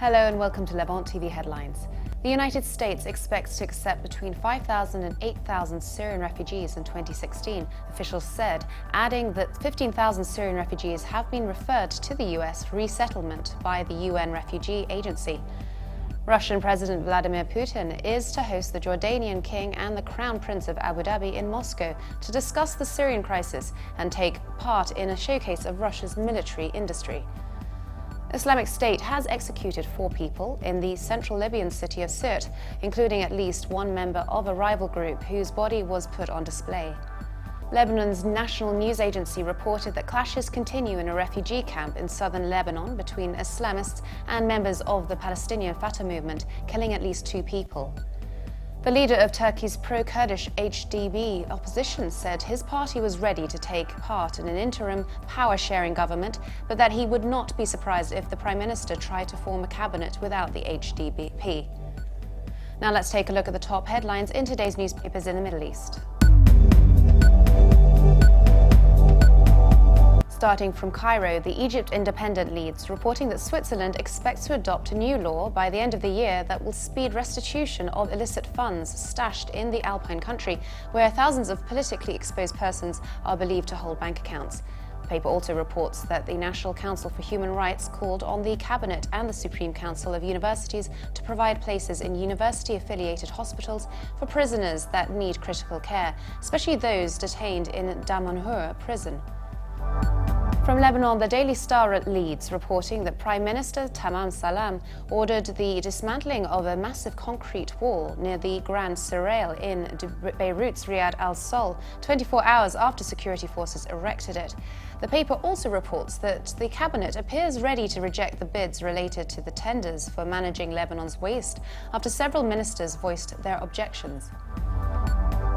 Hello and welcome to Levant TV headlines. The United States expects to accept between 5,000 and 8,000 Syrian refugees in 2016, officials said, adding that 15,000 Syrian refugees have been referred to the US for resettlement by the UN Refugee Agency. Russian President Vladimir Putin is to host the Jordanian King and the Crown Prince of Abu Dhabi in Moscow to discuss the Syrian crisis and take part in a showcase of Russia's military industry. Islamic State has executed 4 people in the central Libyan city of Sirte, including at least one member of a rival group whose body was put on display. Lebanon's national news agency reported that clashes continue in a refugee camp in southern Lebanon between Islamists and members of the Palestinian Fatah movement, killing at least 2 people. The leader of Turkey's pro-Kurdish HDP opposition said his party was ready to take part in an interim power-sharing government, but that he would not be surprised if the Prime Minister tried to form a cabinet without the HDP. Now let's take a look at the top headlines in today's newspapers in the Middle East. Starting from Cairo, the Egypt Independent leads, reporting that Switzerland expects to adopt a new law by the end of the year that will speed restitution of illicit funds stashed in the Alpine country, where thousands of politically exposed persons are believed to hold bank accounts. The paper also reports that the National Council for Human Rights called on the Cabinet and the Supreme Council of Universities to provide places in university-affiliated hospitals for prisoners that need critical care, especially those detained in Damanhur prison. From Lebanon, the Daily Star leads, reporting that Prime Minister Tamam Salam ordered the dismantling of a massive concrete wall near the Grand Serail in Beirut's Riyad al-Sol 24 hours after security forces erected it. The paper also reports that the cabinet appears ready to reject the bids related to the tenders for managing Lebanon's waste after several ministers voiced their objections.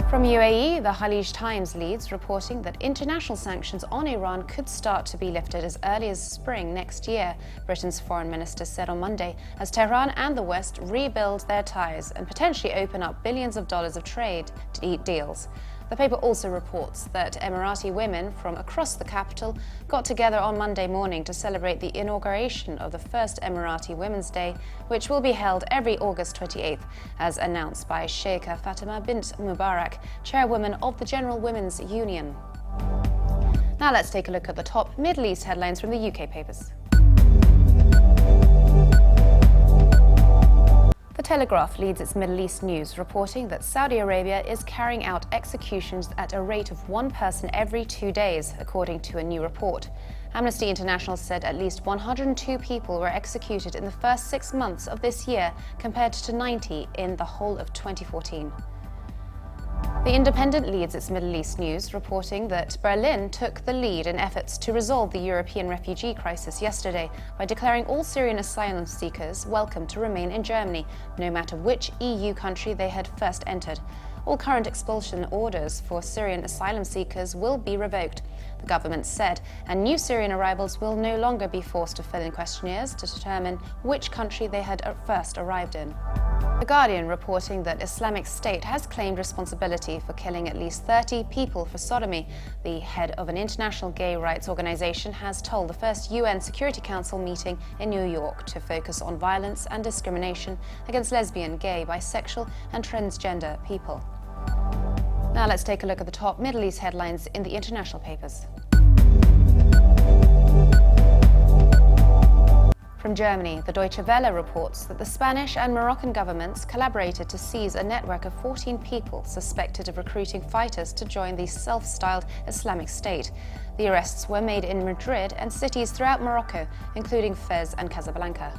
From UAE, the Khalij Times leads, reporting that international sanctions on Iran could start to be lifted as early as spring next year, Britain's foreign minister said on Monday, as Tehran and the West rebuild their ties and potentially open up billions of dollars of trade deals. The paper also reports that Emirati women from across the capital got together on Monday morning to celebrate the inauguration of the first Emirati Women's Day, which will be held every August 28th, as announced by Sheikha Fatima bint Mubarak, chairwoman of the General Women's Union. Now let's take a look at the top Middle East headlines from the UK papers. The Telegraph leads its Middle East news, reporting that Saudi Arabia is carrying out executions at a rate of 1 person every 2 days, according to a new report. Amnesty International said at least 102 people were executed in the first 6 months of this year, compared to 90 in the whole of 2014. The Independent leads its Middle East news, reporting that Berlin took the lead in efforts to resolve the European refugee crisis yesterday by declaring all Syrian asylum seekers welcome to remain in Germany, no matter which EU country they had first entered. All current expulsion orders for Syrian asylum seekers will be revoked, the government said, and new Syrian arrivals will no longer be forced to fill in questionnaires to determine which country they had first arrived in. The Guardian reporting that Islamic State has claimed responsibility for killing at least 30 people for sodomy. The head of an international gay rights organization has told the first UN Security Council meeting in New York to focus on violence and discrimination against lesbian, gay, bisexual and transgender people. Now let's take a look at the top Middle East headlines in the international papers. From Germany, the Deutsche Welle reports that the Spanish and Moroccan governments collaborated to seize a network of 14 people suspected of recruiting fighters to join the self-styled Islamic State. The arrests were made in Madrid and cities throughout Morocco, including Fez and Casablanca.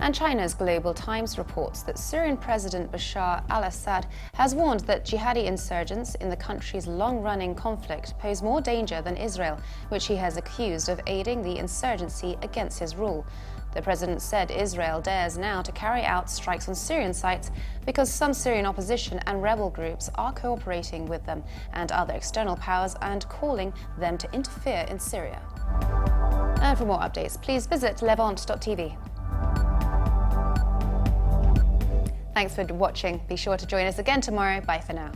And China's Global Times reports that Syrian President Bashar al-Assad has warned that jihadi insurgents in the country's long-running conflict pose more danger than Israel, which he has accused of aiding the insurgency against his rule. The president said Israel dares now to carry out strikes on Syrian sites because some Syrian opposition and rebel groups are cooperating with them and other external powers and calling them to interfere in Syria. And for more updates, please visit levant.tv. Thanks for watching. Be sure to join us again tomorrow. Bye for now.